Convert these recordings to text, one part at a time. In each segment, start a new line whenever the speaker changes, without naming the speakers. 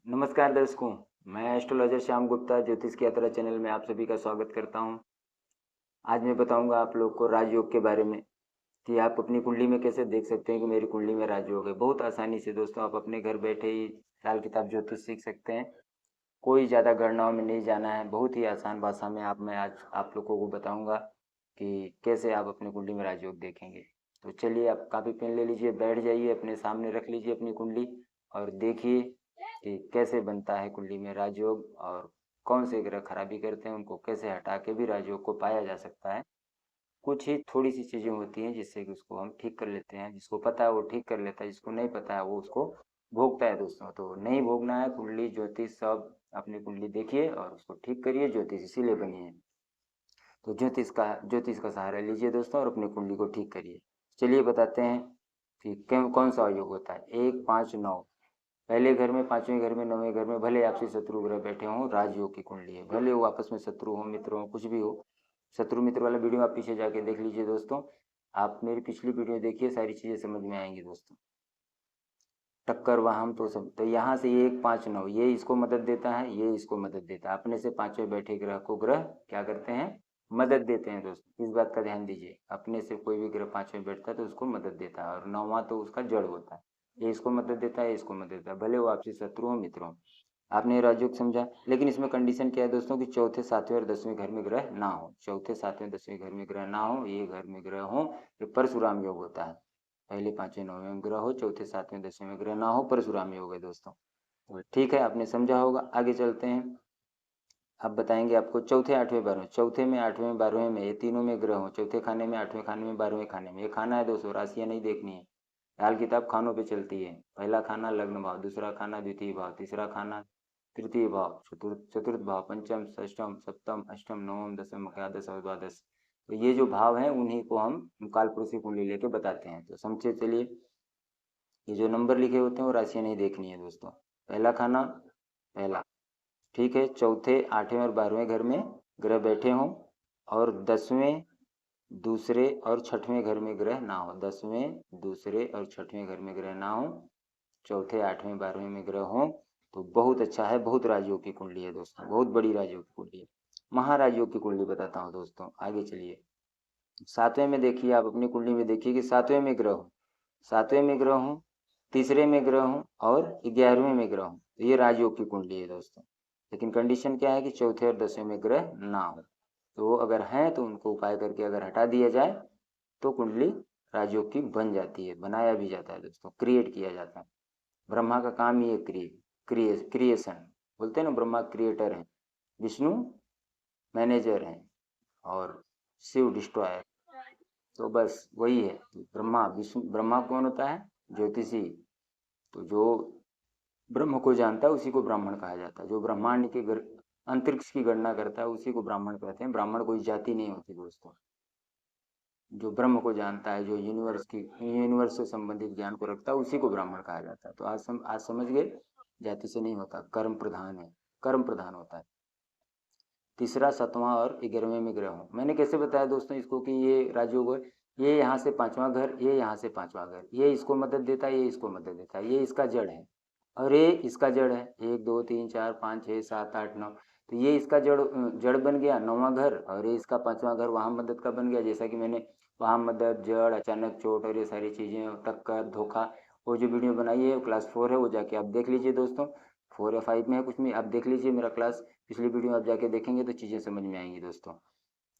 नमस्कार दर्शकों, मैं एस्ट्रोलॉजर श्याम गुप्ता ज्योतिष की यात्रा चैनल में आप सभी का स्वागत करता हूं। आज मैं बताऊंगा आप लोग को राजयोग के बारे में कि आप अपनी कुंडली में कैसे देख सकते हैं कि मेरी कुंडली में राजयोग है। बहुत आसानी से दोस्तों आप अपने घर बैठे ही साल किताब ज्योतिष सीख सकते हैं। कोई ज़्यादा गणनाओं में नहीं जाना है। बहुत ही आसान भाषा में मैं आज आप लोगों को बताऊँगा कि कैसे आप अपनी कुंडली में राजयोग देखेंगे। तो चलिए आप कापी पेन ले लीजिए, बैठ जाइए, अपने सामने रख लीजिए अपनी कुंडली और देखिए कि कैसे बनता है कुंडली में राजयोग और कौन से ग्रह खराबी करते हैं, उनको कैसे हटा के भी राजयोग को पाया जा सकता है। कुछ ही थोड़ी सी चीज़ें होती हैं जिससे कि उसको हम ठीक कर लेते हैं। जिसको पता है वो ठीक कर लेता है, जिसको नहीं पता है वो उसको भोगता है दोस्तों। तो नहीं भोगना है, कुंडली ज्योतिष सब अपनी कुंडली देखिए और उसको ठीक करिए। ज्योतिष इसीलिए बनी है, तो ज्योतिष का सहारा लीजिए दोस्तों और अपनी कुंडली को ठीक करिए। चलिए बताते हैं कि कौन सा योग होता है। 1, 5, 9 पहले घर में, पांचवें घर में, नौवें घर में भले आपसी शत्रु ग्रह बैठे हों, राजयोग की कुंडली है। भले वो आपस में शत्रु हो, मित्र हो, कुछ भी हो। शत्रु मित्र वाला वीडियो आप पीछे जाके देख लीजिए दोस्तों। आप मेरी पिछली वीडियो देखिए, सारी चीजें समझ में आएंगी दोस्तों। टक्कर वाहम तो सब, तो यहाँ से 1, 5, 9 ये इसको मदद देता है, ये इसको मदद देता है। अपने से पांचवें बैठे ग्रह को ग्रह क्या करते हैं, मदद देते हैं दोस्तों। इस बात का ध्यान दीजिए, अपने से कोई भी ग्रह पांचवें बैठता है तो उसको मदद देता है और नौवां तो उसका जड़ होता है। ये इसको मदद देता है, ये इसको मदद देता है, भले वो आपसे शत्रु हो, मित्र हो। आपने राजयोग समझा, लेकिन इसमें कंडीशन क्या है दोस्तों कि चौथे, सातवें और 10वें घर में ग्रह ना हो। चौथे, सातवें, 10वें घर में ग्रह ना हो, ये घर में ग्रह हो तो परशुराम योग होता है। पहले, पांचवें, नौवें में ग्रह हो, चौथे, सातवें, 10वें में ग्रह ना हो, परशुराम योग है दोस्तों। तो ठीक है, आपने समझा होगा। आगे चलते हैं। अब बताएंगे आपको चौथे, आठवें, 12वें। चौथे में, आठवें, 12वें में, ये तीनों में ग्रह हो। चौथे खाने में, आठवें खाने में, 12वें खाने में। ये खाना है दोस्तों, राशियां नहीं देखनी है। हाल किताब खानों पे चलती है। पहला खाना लग्न भाव, दूसरा खाना द्वितीय भाव, तीसरा खाना तृतीय भाव, चतुर्थ भाव, पंचम, षष्टम, सप्तम, अष्टम, नवम, दसम, एकादश और द्वादश। तो ये जो भाव हैं उन्हीं को हम कालपुरुषी कुंडली लेके बताते हैं। तो समझे चलिए, ये जो नंबर लिखे होते हैं वो राशियां नहीं देखनी है दोस्तों। पहला खाना, पहला, ठीक है। चौथे, आठवें और 12वें घर में ग्रह बैठे हों और 10वें, दूसरे और छठवें घर में ग्रह ना हो। 10वें, दूसरे और छठवें घर में ग्रह ना हो, चौथे, आठवें, 12वें में ग्रह हो तो बहुत अच्छा है। बहुत राजयोग की कुंडली है दोस्तों, बहुत बड़ी राजयोग की कुंडली है। महाराजयोग की कुंडली बताता हूँ दोस्तों। आगे चलिए, सातवें में देखिए, आप अपनी कुंडली में देखिए कि सातवें में ग्रह हो, सातवें में ग्रह हो, तीसरे में ग्रह हो और 11वें में ग्रह हो, तो ये राजयोग की कुंडली है दोस्तों। लेकिन कंडीशन क्या है कि चौथे और 10वें में ग्रह ना हो। तो वो अगर हैं तो उनको उपाय करके अगर हटा दिया जाए तो कुंडली राजयोग की बन जाती है। बनाया भी जाता है दोस्तों, क्रिएट किया जाता है। ब्रह्मा का काम ही है क्रिएशन। बोलते हैं ना, ब्रह्मा क्रिएटर है, विष्णु मैनेजर हैं और शिव डिस्ट्रॉयर। तो बस वही है। ब्रह्मा, विष्णु, ब्रह्मा कौन होता है, ज्योतिषी। तो जो ब्रह्म को जानता है उसी को ब्राह्मण कहा जाता है। जो ब्रह्मांड के अंतरिक्ष की गणना करता है उसी को ब्राह्मण कहते हैं। ब्राह्मण कोई जाति नहीं होती दोस्तों। जो ब्रह्म को जानता है, जो यूनिवर्स से संबंधित ज्ञान को रखता है उसी को ब्राह्मण कहा जाता है। तो आज समझ गए, जाति से नहीं होता, कर्म प्रधान है, कर्म प्रधान होता है। तीसरा, सतवां और 11वें में ग्रह हो। मैंने कैसे बताया दोस्तों इसको कि ये राजयोग है। ये यहाँ से पांचवा घर, ये यहाँ से पांचवा घर, ये इसको मदद देता है, ये इसको मदद देता है, ये इसका जड़ है और ये इसका जड़ है। 1, 2, 3, 4, 5, 6, 7, 8, 9, तो ये इसका जड़ बन गया, नौवां घर, और ये इसका पांचवा घर वहां मदद का बन गया। जैसा कि मैंने वहां मदद, जड़, अचानक चोट और ये सारी चीजें, टक्कर, धोखा, वो जो वीडियो बनाई है क्लास 4 है, वो जाके आप देख लीजिए दोस्तों। 4 या 5 में है कुछ में, आप देख लीजिए मेरा क्लास, पिछली वीडियो आप जाके देखेंगे तो चीजें समझ में आएंगी दोस्तों।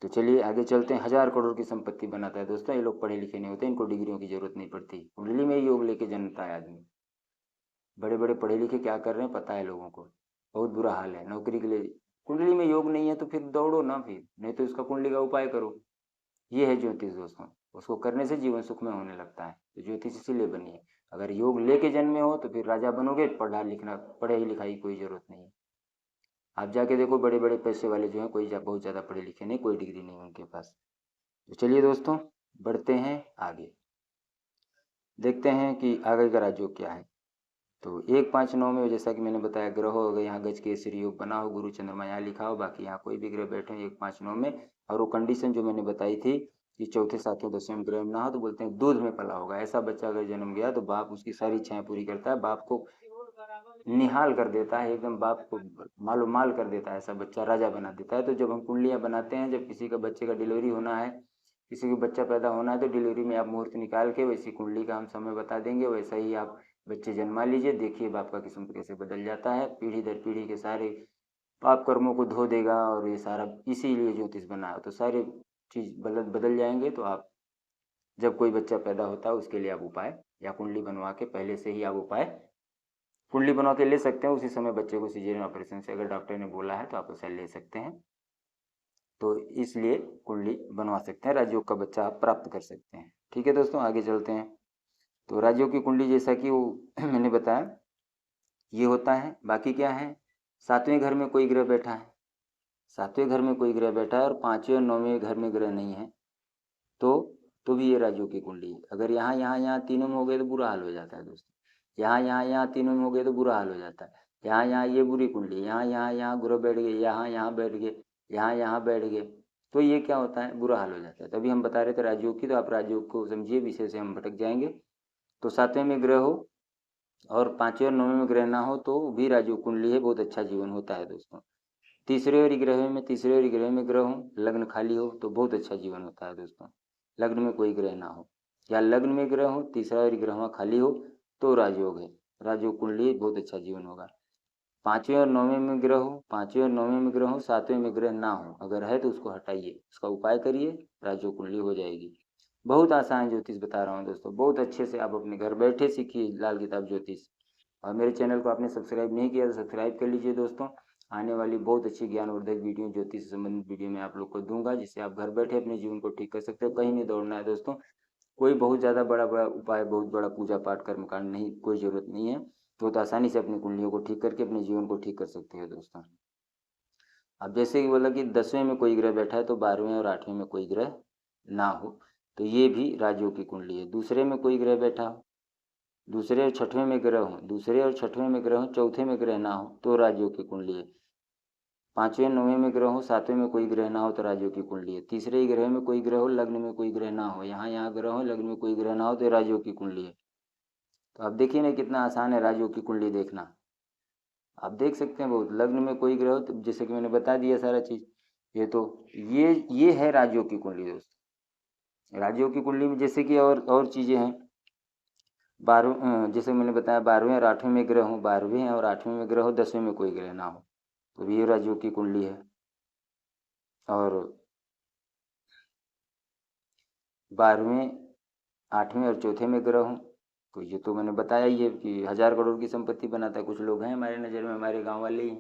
तो चलिए आगे चलते हैं। 1000 करोड़ की संपत्ति बनाता है दोस्तों। ये लोग पढ़े लिखे नहीं होते, इनको डिग्रियों की जरूरत नहीं पड़ती। कुंडली में ही योग लेके जन्मता है आदमी। बड़े बड़े पढ़े लिखे क्या कर रहे हैं पता है लोगों को। बहुत बुरा हाल है नौकरी के लिए। कुंडली में योग नहीं है तो फिर दौड़ो ना, फिर नहीं तो इसका कुंडली का उपाय करो। ये है ज्योतिष दोस्तों, उसको करने से जीवन सुख में होने लगता है। तो ज्योतिष इसीलिए बनी है। अगर योग लेके जन्मे हो तो फिर राजा बनोगे। पढ़ाई लिखाई कोई जरूरत नहीं है। आप जाके देखो, बड़े बड़े पैसे वाले जो हैं, बहुत ज़्यादा पढ़े लिखे नहीं, कोई डिग्री नहीं उनके पास। तो चलिए दोस्तों, बढ़ते हैं आगे, देखते हैं कि आगे का राजयोग क्या है। तो 1, 5, 9 में जैसा कि मैंने बताया, ग्रह हो, अगर यहाँ गज केसरी योग बना हो, गुरु चंद्रमा यहाँ लिखा हो, बाकी यहाँ कोई भी ग्रह बैठे हो 1, 5, 9 में, और वो कंडीशन जो मैंने बताई थी कि चौथे, सातवें, 10वें में ग्रह ना हो, तो बोलते हैं दूध में पला होगा। ऐसा बच्चा अगर जन्म गया तो बाप उसकी सारी इच्छाएं पूरी करता है। बाप को निहाल कर देता है, एकदम बाप को मालो माल कर देता है, ऐसा बच्चा राजा बना देता है। तो जब हम कुंडलियाँ बनाते हैं, जब किसी का बच्चे का डिलीवरी होना है, किसी को बच्चा पैदा होना है, तो डिलीवरी में आप मुहूर्त निकाल के वैसी कुंडली का हम समय बता देंगे, वैसा ही आप बच्चे जन्मा लीजिए। देखिए बाप का किस्मत कैसे बदल जाता है, पीढ़ी दर पीढ़ी के सारे पाप कर्मों को धो देगा। और ये सारा इसीलिए ज्योतिष बना है, तो सारे चीज़ बदल जाएंगे। तो आप जब कोई बच्चा पैदा होता है उसके लिए आप उपाय या कुंडली बनवा के पहले से ही आप उपाय कुंडली बनवा के ले सकते हैं। उसी समय बच्चे को सीजेरियन ऑपरेशन से अगर डॉक्टर ने बोला है तो आप उसे ले सकते हैं। तो इसलिए कुंडली बनवा सकते हैं, राजयोग का बच्चा आप प्राप्त कर सकते हैं। ठीक है दोस्तों, आगे चलते हैं। तो राजयोग की कुंडली जैसा कि वो मैंने बताया ये होता है। बाकी क्या है, 7वें घर में कोई ग्रह बैठा है, 7वें घर में कोई ग्रह बैठा है और 5वें और 9वें घर में ग्रह नहीं है, तो भी ये राजयोग की कुंडली है। अगर यहाँ तीनों में हो गए तो बुरा हाल हो जाता है दोस्तों। यहाँ तीनों में हो गए तो बुरा हाल हो जाता है। यहाँ ये बुरी कुंडली, यहाँ ग्रह बैठ गए, यहाँ बैठ गए, यहाँ बैठ गए, तो ये क्या होता है, बुरा हाल हो जाता है। तभी हम बता रहे थे राजयोग की, तो आप राजयोग को समझिए, विषय से हम भटक जाएंगे। तो 7वें में ग्रह हो और 5वें और 9वें में ग्रह ना हो तो भी राजयोग कुंडली है, बहुत अच्छा जीवन होता है दोस्तों। तीसरे और ग्रह में ग्रह हो, लग्न खाली हो तो बहुत अच्छा जीवन होता है दोस्तों। लग्न में कोई ग्रह ना हो या लग्न में ग्रह हो, तीसरा और ग्रह खाली हो तो राजयोग है, राजयोग कुंडली बहुत अच्छा जीवन होगा। 5वें और 9वें में ग्रह हो, 5वें और 9वें में ग्रह हो, 7वें में ग्रह ना हो, अगर है तो उसको हटाइए, उसका उपाय करिए, राजयोग कुंडली हो जाएगी। बहुत आसान ज्योतिष बता रहा हूँ दोस्तों, बहुत अच्छे से आप अपने घर बैठे सीखिए लाल किताब ज्योतिष। और मेरे चैनल को आपने सब्सक्राइब नहीं किया तो सब्सक्राइब कर लीजिए दोस्तों। आने वाली बहुत अच्छी ज्ञानवर्धक वीडियो, ज्योतिष से संबंधित वीडियो मैं आप लोग को दूंगा, जिससे आप घर बैठे अपने जीवन को ठीक कर सकते हो। कहीं नहीं दौड़ना है दोस्तों, कोई बहुत ज़्यादा बड़ा बड़ा उपाय, बहुत बड़ा पूजा पाठ कर्मकांड नहीं, कोई ज़रूरत नहीं है। तो आसानी से अपनी कुंडलियों को ठीक करके अपने जीवन को ठीक कर सकते हो दोस्तों। अब जैसे कि बोला कि 10वें में कोई ग्रह बैठा है तो 12वें और 8वें में कोई ग्रह ना हो, तो ये भी राजयोग की कुंडली है। दूसरे में कोई ग्रह बैठा हो, दूसरे और छठवें में ग्रह हो, दूसरे और छठवें में ग्रह हो, चौथे में ग्रह ना हो तो राजयोग की कुंडली है। 5वें 9वें में ग्रह हो, 7वें में कोई ग्रह ना हो तो राजयोग की कुंडली है। तीसरे ही ग्रह में कोई ग्रह हो, लग्न में कोई ग्रह ना हो, यहाँ ग्रह हो, लग्न में कोई ग्रह ना हो तो राजयोग की कुंडली है। तो आप देखिए ना कितना आसान है राजयोग की कुंडली देखना। आप देख सकते हैं, बहुत लग्न में कोई ग्रह हो तो जैसे कि मैंने बता दिया सारा चीज़। ये तो ये है राजयोग की कुंडली दोस्त। राजयोग की कुंडली में जैसे कि और चीज़ें हैं। 12 जैसे मैंने बताया 12वें और 8वें में ग्रह हो, 12वें और 8वें में ग्रह हो, 10वें में कोई ग्रह ना हो तो ये राजयोग की कुंडली है। और 12वें 8वें और चौथे में ग्रह हो तो ये तो मैंने बताया ही है कि 1000 करोड़ की संपत्ति बनाता है। कुछ लोग हैं हमारे नज़र में, हमारे गांव वाले ही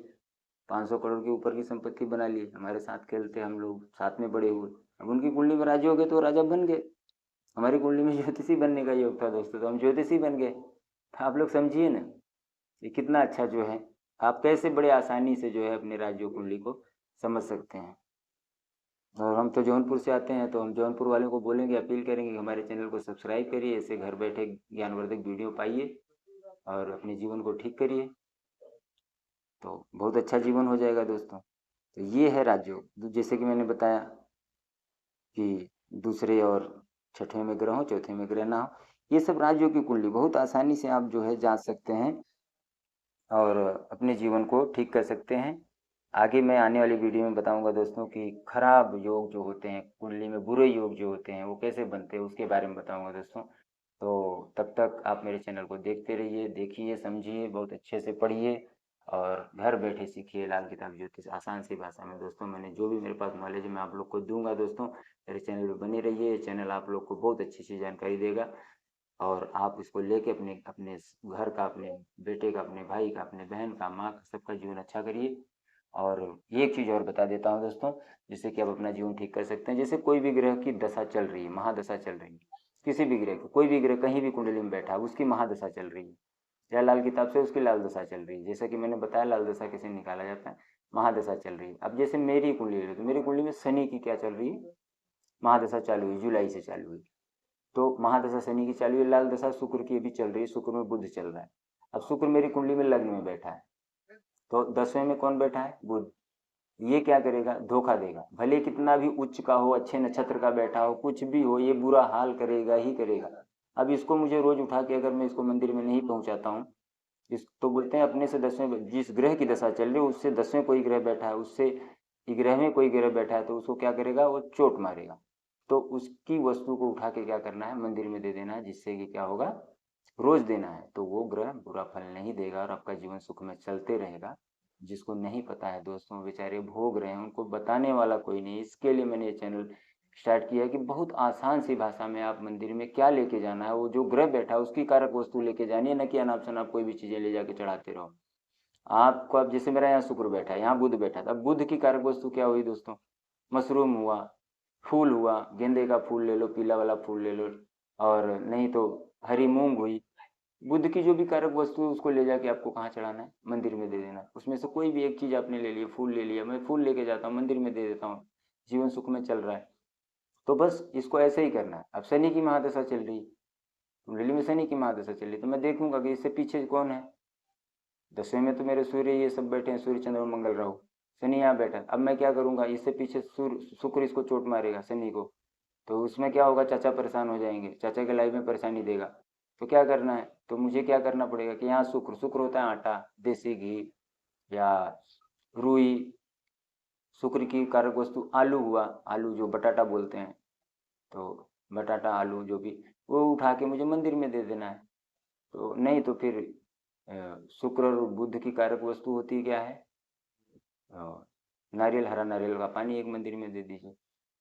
500 करोड़ के ऊपर की संपत्ति बना ली, हमारे साथ खेलते, हम लोग साथ में बड़े हुए। अब उनकी कुंडली में राजयोग है तो राजा बन गए। हमारी कुंडली में ज्योतिषी बनने का योग था दोस्तों, तो हम ज्योतिषी बन गए। आप लोग समझिए ना ये कितना अच्छा जो है, आप कैसे बड़े आसानी से जो है अपने राजयोग कुंडली को समझ सकते हैं। और हम तो जौनपुर से आते हैं, तो हम जौनपुर वालों को बोलेंगे, अपील करेंगे कि हमारे चैनल को सब्सक्राइब करिए, ऐसे घर बैठे ज्ञानवर्धक वीडियो पाइए और अपने जीवन को ठीक करिए, तो बहुत अच्छा जीवन हो जाएगा दोस्तों। तो ये है राजयोग, जैसे कि मैंने बताया कि दूसरे और छठवें में ग्रह हो, चौथे में ग्रह ना हो, ये सब राजयोग की कुंडली बहुत आसानी से आप जो है जांच सकते हैं और अपने जीवन को ठीक कर सकते हैं। आगे मैं आने वाली वीडियो में बताऊंगा दोस्तों कि खराब योग जो होते हैं कुंडली में, बुरे योग जो होते हैं वो कैसे बनते हैं, उसके बारे में बताऊंगा दोस्तों। तो तब तक आप मेरे चैनल को देखते रहिए, देखिए, समझिए, बहुत अच्छे से पढ़िए और घर बैठे सीखिए लाल किताब ज्योतिष आसान सी भाषा में दोस्तों। मैंने जो भी मेरे पास नॉलेज है मैं आप लोग को दूंगा दोस्तों। मेरे चैनल पर बने रहिए, ये चैनल आप लोग को बहुत अच्छी अच्छी जानकारी देगा और आप इसको लेके अपने अपने घर का, अपने बेटे का, अपने भाई का, अपने बहन का, माँ का, सबका जीवन अच्छा करिए। और एक चीज़ और बता देता हूँ दोस्तों, जिससे कि आप अपना जीवन ठीक कर सकते हैं। जैसे कोई भी ग्रह की दशा चल रही है, महादशा चल रही है, किसी भी ग्रह की, कोई भी ग्रह कहीं भी कुंडली में बैठा है, उसकी महादशा चल रही है या लाल किताब से उसकी लाल दशा चल रही है। जैसा कि मैंने बताया लाल दशा कैसे निकाला जाता है, महादशा चल रही है। अब जैसे मेरी कुंडली है तो मेरी कुंडली में शनि की क्या चल रही है, महादशा चालू हुई, जुलाई से चालू हुई, तो महादशा शनि की चालू है। लाल दशा शुक्र की भी चल रही है, शुक्र में बुध चल रहा है। अब शुक्र मेरी कुंडली में लग्न में बैठा है, तो 10वें में कौन बैठा है, बुध। ये क्या करेगा, धोखा देगा। भले कितना भी उच्च का हो, अच्छे नक्षत्र का बैठा हो, कुछ भी हो, ये बुरा हाल करेगा ही करेगा। अब इसको मुझे रोज उठा के अगर मैं इसको मंदिर में नहीं पहुंचाता हूँ इस तो बोलते हैं अपने से 10वें, जिस ग्रह की दशा चल रही है उससे 10वें कोई ग्रह बैठा है, उससे 11वें कोई ग्रह बैठा है, तो उसको क्या करेगा, वो चोट मारेगा। तो उसकी वस्तु को उठा के क्या करना है, मंदिर में दे देना है, जिससे कि क्या होगा, रोज देना है, तो वो ग्रह बुरा फल नहीं देगा और आपका जीवन सुख में चलते रहेगा। जिसको नहीं पता है दोस्तों, बेचारे भोग रहे हैं, उनको बताने वाला कोई नहीं। इसके लिए मैंने ये चैनल स्टार्ट किया है कि बहुत आसान सी भाषा में आप मंदिर में क्या लेके जाना है, वो जो ग्रह बैठा है उसकी कारक वस्तु लेके जानी है, न कि अनाप शनाप कोई भी चीजें ले जाके चढ़ाते रहो। आपको, अब जैसे मेरा यहाँ शुक्र बैठा है, यहाँ बुध बैठा था, अब बुध की कारक वस्तु क्या हुई दोस्तों, मशरूम हुआ, फूल हुआ, गेंदे का फूल ले लो, पीला वाला फूल ले लो, और नहीं तो हरी मूंग हुई। बुध की जो भी कारक वस्तु है उसको ले जाके आपको कहाँ चढ़ाना है, मंदिर में दे देना है। उसमें से कोई भी एक चीज आपने ले लिया, फूल ले लिया, मैं फूल लेके जाता हूँ मंदिर में दे देता हूँ, जीवन सुख में चल रहा है। तो बस इसको ऐसे ही करना है। अब शनि की महादशा चल रही है, कुंडली में शनि की महादशा चल रही, तो मैं देखूंगा कि इससे पीछे कौन है। 10वें में तो मेरे सूर्य ये सब बैठे हैं, सूर्य चंद्रमा मंगल राहु, शनि यहाँ बैठा है। अब मैं क्या करूंगा, इससे पीछे सूर्य शुक्र इसको चोट मारेगा शनि को, तो उसमें क्या होगा, चाचा परेशान हो जाएंगे, चाचा के लाइफ में परेशानी देगा। तो क्या करना है, तो मुझे क्या करना पड़ेगा कि यहाँ शुक्र, शुक्र होता है आटा, देसी घी या रुई। शुक्र की कारक वस्तु आलू हुआ, आलू जो बटाटा बोलते हैं, तो बटाटा आलू जो भी, वो उठा के मुझे मंदिर में दे देना है। तो नहीं तो फिर शुक्र और बुध की कारक वस्तु होती क्या है, नारियल, हरा नारियल का पानी एक मंदिर में दे दीजिए।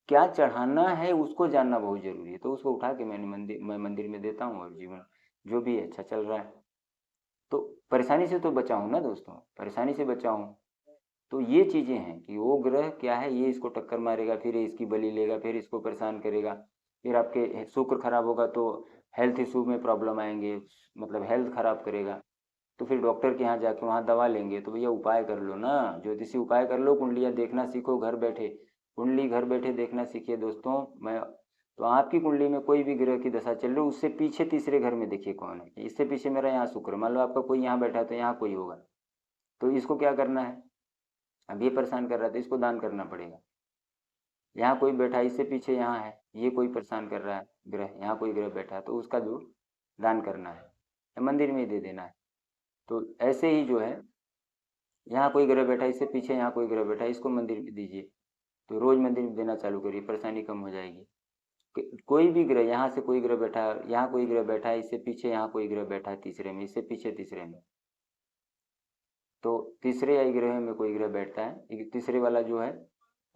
क्या चढ़ाना है उसको जानना बहुत जरूरी है, तो उसको उठा के मैं मंदिर में देता हूँ, और जीवन जो भी है अच्छा चल रहा है। तो परेशानी से तो बचा हूँ ना दोस्तों, परेशानी से बचा हूँ। तो ये चीजें हैं कि वो ग्रह क्या है, ये इसको टक्कर मारेगा, फिर ये इसकी बलि लेगा, फिर इसको परेशान करेगा, फिर आपके शुक्र खराब होगा तो हेल्थ इशू में प्रॉब्लम आएंगे, मतलब हेल्थ खराब करेगा। तो फिर डॉक्टर के यहाँ जाके वहाँ दवा लेंगे, तो भैया उपाय कर लो ना, ज्योतिषी उपाय कर लो, कुंडलियाँ देखना सीखो घर बैठे, कुंडली घर बैठे देखना सीखिए दोस्तों। मैं तो आपकी कुंडली में कोई भी ग्रह की दशा चल रही है, उससे पीछे तीसरे घर में देखिए कौन है, इससे पीछे मेरा यहाँ शुक्र, मान लो आपका कोई यहाँ बैठा है तो यहाँ कोई होगा, तो इसको क्या करना है, अब ये परेशान कर रहा था, इसको दान करना पड़ेगा। यहाँ कोई बैठा है, इससे पीछे यहाँ है, ये कोई परेशान कर रहा है ग्रह, यहाँ कोई ग्रह बैठा है, तो उसका जो दान करना है या मंदिर में ही दे देना है। तो ऐसे ही जो है, यहाँ कोई ग्रह बैठा है, इससे पीछे यहाँ कोई ग्रह बैठा है, इसको मंदिर में दीजिए। तो रोज मंदिर में देना चालू करिए, परेशानी कम हो जाएगी। कोई भी ग्रह, यहाँ से कोई ग्रह बैठा है, यहाँ कोई ग्रह बैठा है, इससे पीछे यहाँ कोई ग्रह बैठा है तीसरे में, इससे पीछे तीसरे में, तो तीसरे या ग्रह में कोई ग्रह बैठता है, तीसरे वाला जो है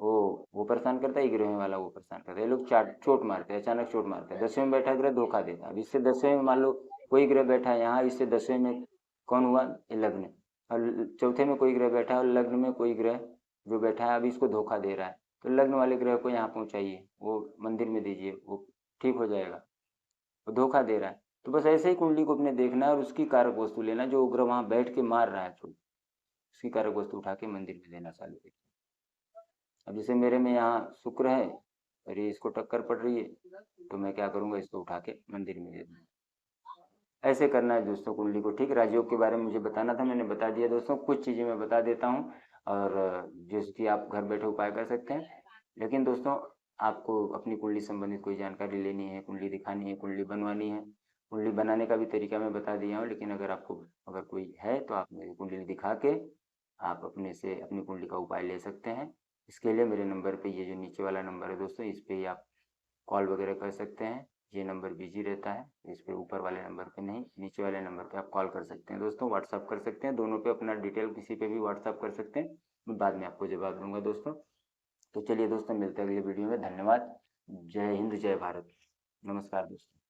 वो परेशान करता है, ग्रह वाला वो परेशान करता है, ये लोग चोट मारते हैं, अचानक चोट मारते हैं। 10वें में बैठा ग्रह धोखा देता है। अब इससे 10वें में मान लो कोई ग्रह बैठा है यहाँ, इससे 10वें में कौन हुआ, ये लग्न, और चौथे में कोई ग्रह बैठा है, और लग्न में कोई ग्रह जो बैठा है अब इसको धोखा दे रहा है, तो लग्न वाले ग्रह को यहाँ पहुँचाइए, वो मंदिर में दीजिए, वो ठीक हो जाएगा, वो धोखा दे रहा है। तो बस ऐसे ही कुंडली को अपने देखना है और उसकी कारक वस्तु लेना, जो ग्रह वहाँ बैठ के मार रहा है चोट, उसकी कारक वस्तु उठा के मंदिर में देना चालू करिए। अब जैसे मेरे में यहाँ शुक्र है और ये इसको टक्कर पड़ रही है, तो मैं क्या करूँगा, इसको उठा के मंदिर में दे दूँगा। ऐसे करना है दोस्तों कुंडली को। ठीक, राजयोग के बारे में मुझे बताना था, मैंने बता दिया दोस्तों। कुछ चीज़ें मैं बता देता हूँ और जिसकी आप घर बैठे उपाय कर सकते हैं। लेकिन दोस्तों, आपको अपनी कुंडली संबंधित कोई जानकारी लेनी है, कुंडली दिखानी है, कुंडली बनवानी है, कुंडली बनाने का भी तरीका मैं बता दिया हूँ। लेकिन अगर कोई है तो आप मेरी कुंडली दिखा के आप अपने से अपनी कुंडली का उपाय ले सकते हैं। इसके लिए मेरे नंबर पे, ये जो नीचे वाला नंबर है दोस्तों, इस पे ही आप कॉल वगैरह कर सकते हैं। ये नंबर बिजी रहता है, इस पे ऊपर वाले नंबर पे नहीं, नीचे वाले नंबर पे आप कॉल कर सकते हैं दोस्तों, व्हाट्सअप कर सकते हैं, दोनों पे अपना डिटेल किसी पे भी व्हाट्सअप कर सकते हैं, मैं बाद में आपको जवाब दूंगा दोस्तों। तो चलिए दोस्तों, मिलते हैं अगले वीडियो में। धन्यवाद। जय हिंद, जय भारत। नमस्कार दोस्तों।